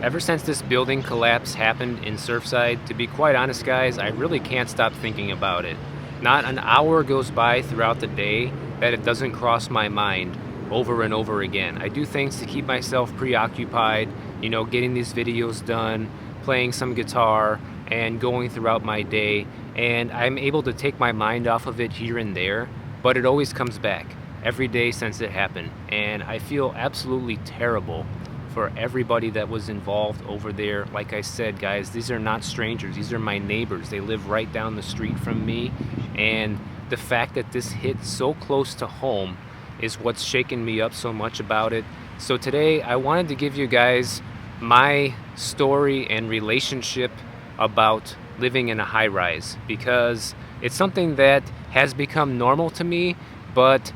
Ever since this building collapse happened in Surfside, to be quite honest, guys, I really can't stop thinking about it. Not an hour goes by throughout the day that it doesn't cross my mind over and over again. I do things to keep myself preoccupied, getting these videos done, playing some guitar, and going throughout my day. And I'm able to take my mind off of it here and there, but it always comes back every day since it happened. And I feel absolutely terrible for everybody that was involved over there. Like I said, guys, these are not strangers. These are my neighbors. They live right down the street from me. And the fact that this hit so close to home is what's shaken me up so much about it. So today I wanted to give you guys my story and relationship about living in a high-rise, because it's something that has become normal to me, but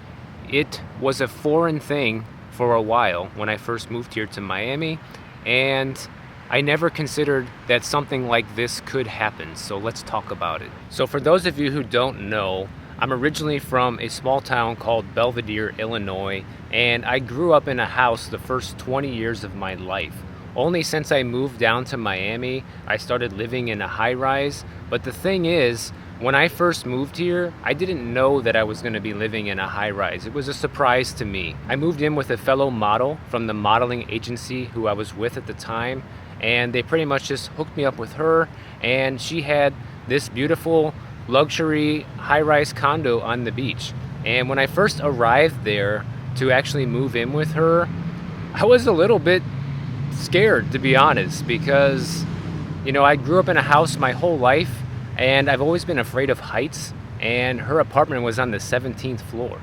it was a foreign thing for a while when I first moved here to Miami, and I never considered that something like this could happen. So let's talk about it. So for those of you who don't know, I'm originally from a small town called Belvedere, Illinois, and I grew up in a house the first 20 years of my life. Only since I moved down to Miami, I started living in a high-rise. But the thing is, when I first moved here, I didn't know that I was going to be living in a high-rise. It was a surprise to me. I moved in with a fellow model from the modeling agency who I was with at the time, and they pretty much just hooked me up with her, and she had this beautiful luxury high-rise condo on the beach. And when I first arrived there to actually move in with her, I was a little bit scared, to be honest, because I grew up in a house my whole life, and I've always been afraid of heights, and her apartment was on the 17th floor.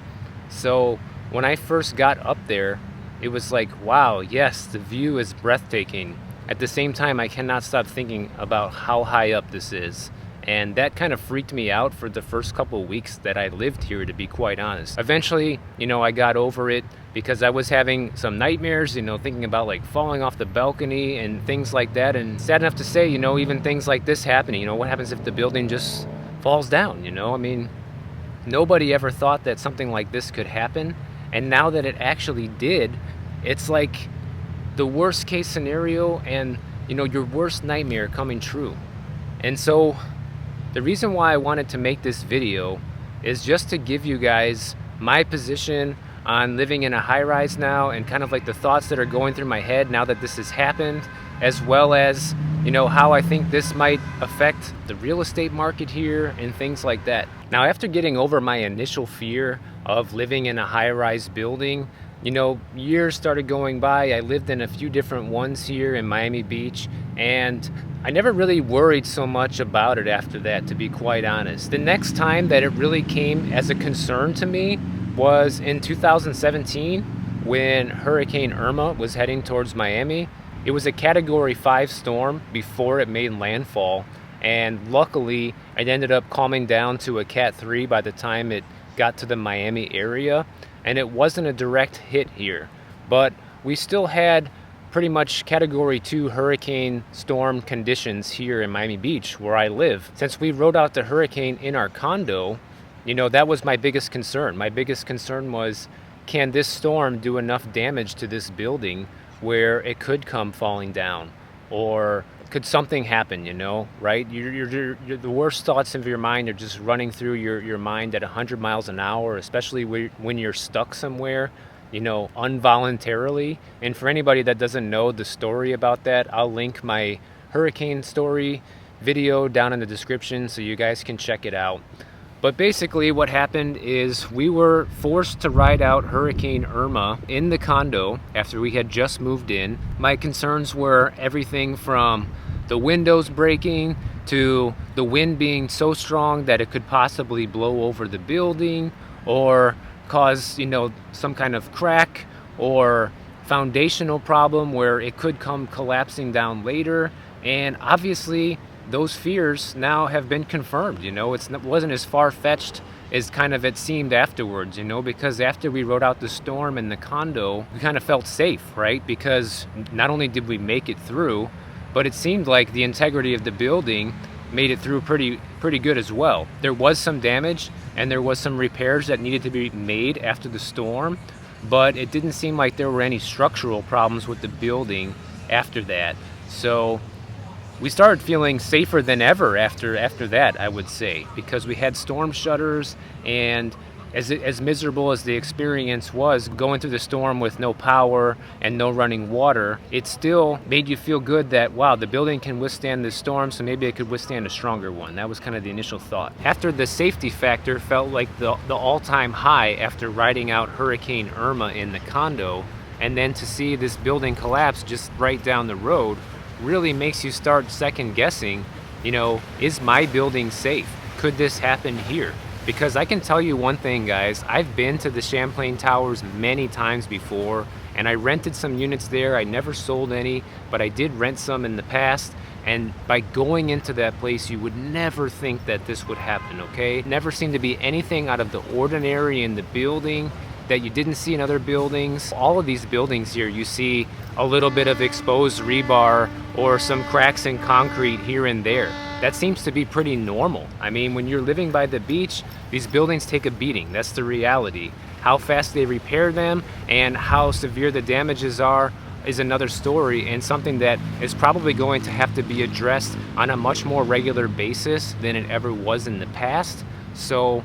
So when I first got up there, it was like, wow, yes, the view is breathtaking. At the same time, I cannot stop thinking about how high up this is. And that kind of freaked me out for the first couple of weeks that I lived here, to be quite honest. Eventually, I got over it because I was having some nightmares, thinking about like falling off the balcony and things like that. And sad enough to say, even things like this happening, what happens if the building just falls down, I mean, nobody ever thought that something like this could happen. And now that it actually did, it's like the worst case scenario and, your worst nightmare coming true. And so the reason why I wanted to make this video is just to give you guys my position on living in a high-rise now, and kind of like the thoughts that are going through my head now that this has happened, as well as, how I think this might affect the real estate market here and things like that. Now, after getting over my initial fear of living in a high-rise building, years started going by. I lived in a few different ones here in Miami Beach, and I never really worried so much about it after that, to be quite honest. The next time that it really came as a concern to me was in 2017 when Hurricane Irma was heading towards Miami. It was a Category 5 storm before it made landfall, and luckily it ended up calming down to a Cat 3 by the time it got to the Miami area, and it wasn't a direct hit here, but we still had pretty much Category 2 hurricane storm conditions here in Miami Beach, where I live. Since we rode out the hurricane in our condo, that was my biggest concern. My biggest concern was, can this storm do enough damage to this building where it could come falling down? Or could something happen, right? The worst thoughts of your mind are just running through your mind at 100 miles an hour, especially when you're stuck somewhere, involuntarily. And for anybody that doesn't know the story about that, I'll link my hurricane story video down in the description so you guys can check it out. But basically what happened is we were forced to ride out Hurricane Irma in the condo after we had just moved in. My concerns were everything from the windows breaking to the wind being so strong that it could possibly blow over the building or cause, some kind of crack or foundational problem where it could come collapsing down later. And obviously those fears now have been confirmed. It wasn't as far-fetched as kind of it seemed afterwards, because after we rode out the storm in the condo, we kind of felt safe, right? Because not only did we make it through, but it seemed like the integrity of the building made it through pretty good as well. There was some damage and there was some repairs that needed to be made after the storm, but it didn't seem like there were any structural problems with the building after that. So we started feeling safer than ever after that, I would say, because we had storm shutters, and as miserable as the experience was going through the storm with no power and no running water, it still made you feel good that, wow, the building can withstand this storm, so maybe it could withstand a stronger one. That was kind of the initial thought. After, the safety factor felt like the all-time high after riding out Hurricane Irma in the condo, and then to see this building collapse just right down the road really makes you start second guessing, is my building safe? Could this happen here? Because I can tell you one thing, guys, I've been to the Champlain Towers many times before, and I rented some units there. I never sold any, but I did rent some in the past. And by going into that place, you would never think that this would happen, okay? Never seemed to be anything out of the ordinary in the building that you didn't see in other buildings. All of these buildings here, you see a little bit of exposed rebar or some cracks in concrete here and there. That seems to be pretty normal. I mean, when you're living by the beach, these buildings take a beating. That's the reality. How fast they repair them and how severe the damages are is another story, and something that is probably going to have to be addressed on a much more regular basis than it ever was in the past. So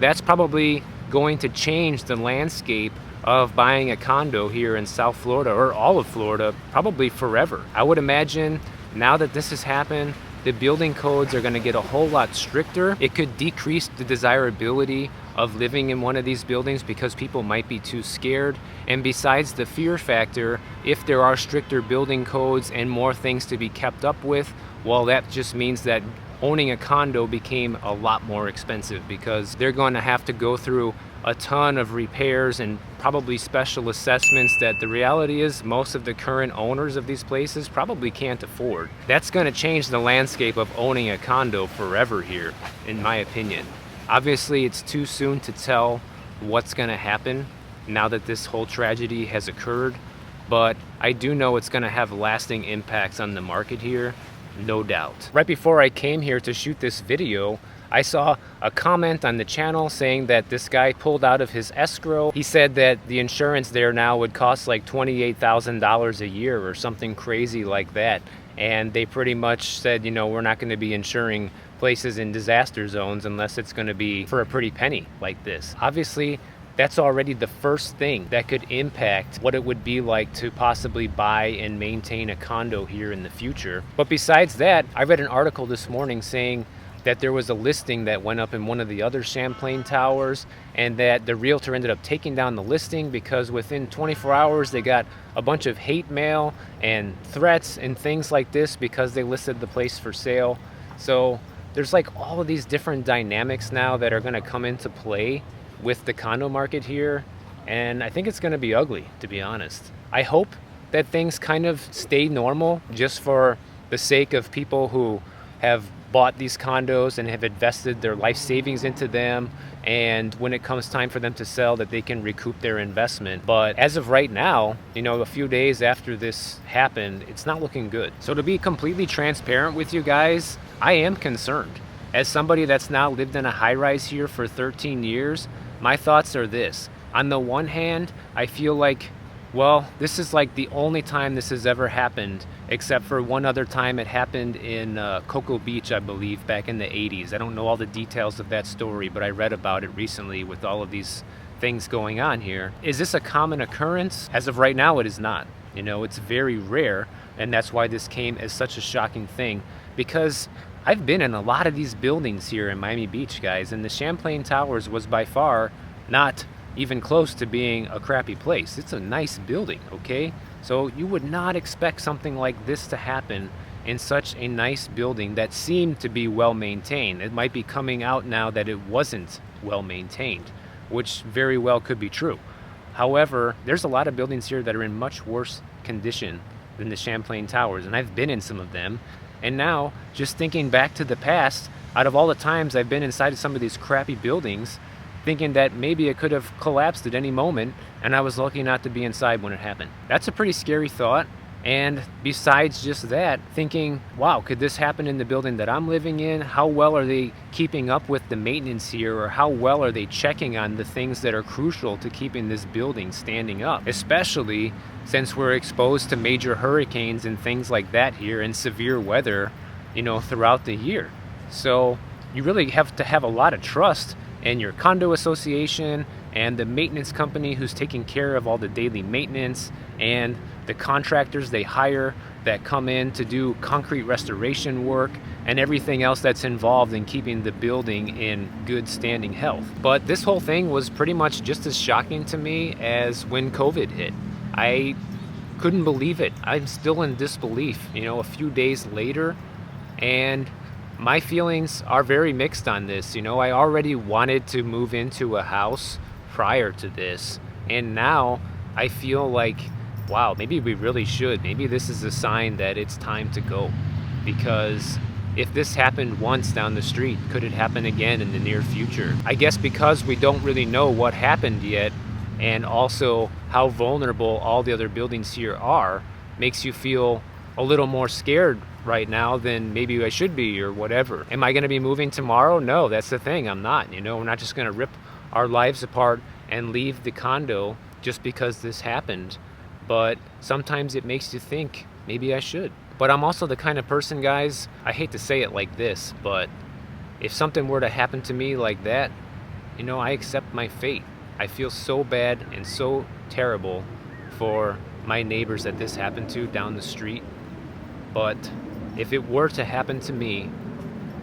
that's probably going to change the landscape of buying a condo here in South Florida, or all of Florida, probably forever. I would imagine now that this has happened, the building codes are going to get a whole lot stricter. It could decrease the desirability of living in one of these buildings because people might be too scared. And besides the fear factor, if there are stricter building codes and more things to be kept up with, well, that just means that owning a condo became a lot more expensive, because they're going to have to go through a ton of repairs and probably special assessments that the reality is most of the current owners of these places probably can't afford. That's going to change the landscape of owning a condo forever here, in my opinion. Obviously, it's too soon to tell what's going to happen now that this whole tragedy has occurred, but I do know it's going to have lasting impacts on the market here, no doubt. Right before I came here to shoot this video, I saw a comment on the channel saying that this guy pulled out of his escrow. He said that the insurance there now would cost like $28,000 a year or something crazy like that. And they pretty much said, we're not going to be insuring places in disaster zones unless it's going to be for a pretty penny like this. Obviously, that's already the first thing that could impact what it would be like to possibly buy and maintain a condo here in the future. But besides that, I read an article this morning saying that there was a listing that went up in one of the other Champlain Towers, and that the realtor ended up taking down the listing because within 24 hours they got a bunch of hate mail and threats and things like this because they listed the place for sale. So there's like all of these different dynamics now that are going to come into play with the condo market here, and I think it's going to be ugly, to be honest. I hope that things kind of stay normal just for the sake of people who have bought these condos and have invested their life savings into them, and when it comes time for them to sell, that they can recoup their investment. But as of right now, a few days after this happened, it's not looking good. So to be completely transparent with you guys, I am concerned. As somebody that's now lived in a high-rise here for 13 years, my thoughts are this. On the one hand, I feel like, well, this is like the only time this has ever happened, except for one other time it happened in Cocoa Beach, I believe, back in the 80s. I don't know all the details of that story, but I read about it recently with all of these things going on here. Is this a common occurrence? As of right now, it is not. It's very rare, and that's why this came as such a shocking thing, because I've been in a lot of these buildings here in Miami Beach, guys, and the Champlain Towers was by far not even close to being a crappy place. It's a nice building, okay? So you would not expect something like this to happen in such a nice building that seemed to be well maintained. It might be coming out now that it wasn't well maintained, which very well could be true. However, there's a lot of buildings here that are in much worse condition than the Champlain Towers, and I've been in some of them. And now, just thinking back to the past, out of all the times I've been inside of some of these crappy buildings, thinking that maybe it could have collapsed at any moment, and I was lucky not to be inside when it happened. That's a pretty scary thought, And besides just that, thinking, wow, could this happen in the building that I'm living in? How well are they keeping up with the maintenance here? Or how well are they checking on the things that are crucial to keeping this building standing up? Especially since we're exposed to major hurricanes and things like that here, and severe weather, throughout the year. So you really have to have a lot of trust in your condo association and the maintenance company who's taking care of all the daily maintenance, and the contractors they hire that come in to do concrete restoration work and everything else that's involved in keeping the building in good standing health. But this whole thing was pretty much just as shocking to me as when COVID hit. I couldn't believe it. I'm still in disbelief, a few days later, and my feelings are very mixed on this. I already wanted to move into a house prior to this, and now I feel like, wow, maybe we really should. Maybe this is a sign that it's time to go. Because if this happened once down the street, could it happen again in the near future? I guess because we don't really know what happened yet, and also how vulnerable all the other buildings here are, makes you feel a little more scared right now than maybe I should be, or whatever. Am I going to be moving tomorrow? No, that's the thing. I'm not. We're not just going to rip our lives apart and leave the condo just because this happened. But sometimes it makes you think, maybe I should. But I'm also the kind of person, guys, I hate to say it like this, but if something were to happen to me like that, I accept my fate. I feel so bad and so terrible for my neighbors that this happened to down the street. But if it were to happen to me,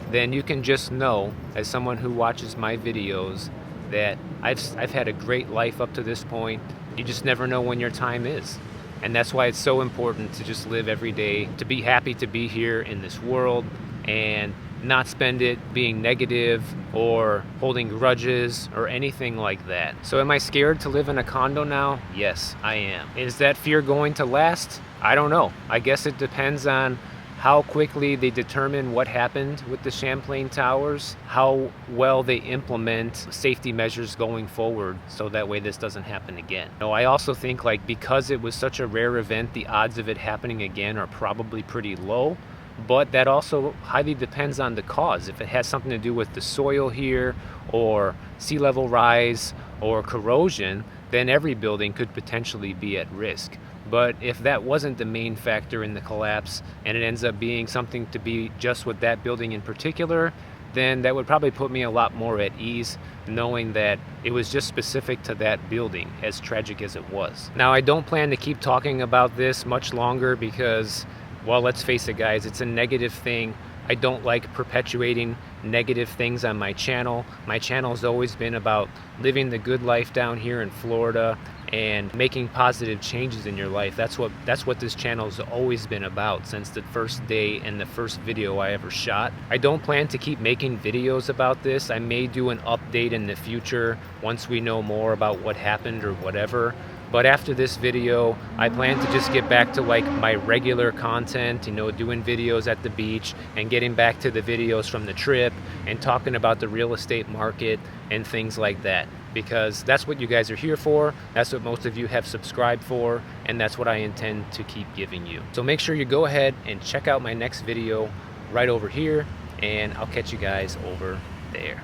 then you can just know, as someone who watches my videos, that I've had a great life up to this point. You just never know when your time is. And that's why it's so important to just live every day, to be happy to be here in this world, and not spend it being negative or holding grudges or anything like that. So am I scared to live in a condo now? Yes, I am. Is that fear going to last? I don't know. I guess it depends on how quickly they determine what happened with the Champlain Towers, how well they implement safety measures going forward, so that way this doesn't happen again. I also think, because it was such a rare event, the odds of it happening again are probably pretty low. But that also highly depends on the cause. If it has something to do with the soil here, or sea level rise, or corrosion, then every building could potentially be at risk. But if that wasn't the main factor in the collapse, and it ends up being something to be just with that building in particular, then that would probably put me a lot more at ease, knowing that it was just specific to that building, as tragic as it was. Now, I don't plan to keep talking about this much longer because, well, let's face it, guys, it's a negative thing. I don't like perpetuating negative things on my channel. My channel has always been about living the good life down here in Florida and making positive changes in your life. That's what this channel has always been about since the first day and the first video I ever shot. I don't plan to keep making videos about this. I may do an update in the future once we know more about what happened or whatever. But after this video, I plan to just get back to my regular content, doing videos at the beach and getting back to the videos from the trip and talking about the real estate market and things like that. Because that's what you guys are here for, that's what most of you have subscribed for, and that's what I intend to keep giving you. So make sure you go ahead and check out my next video right over here, and I'll catch you guys over there.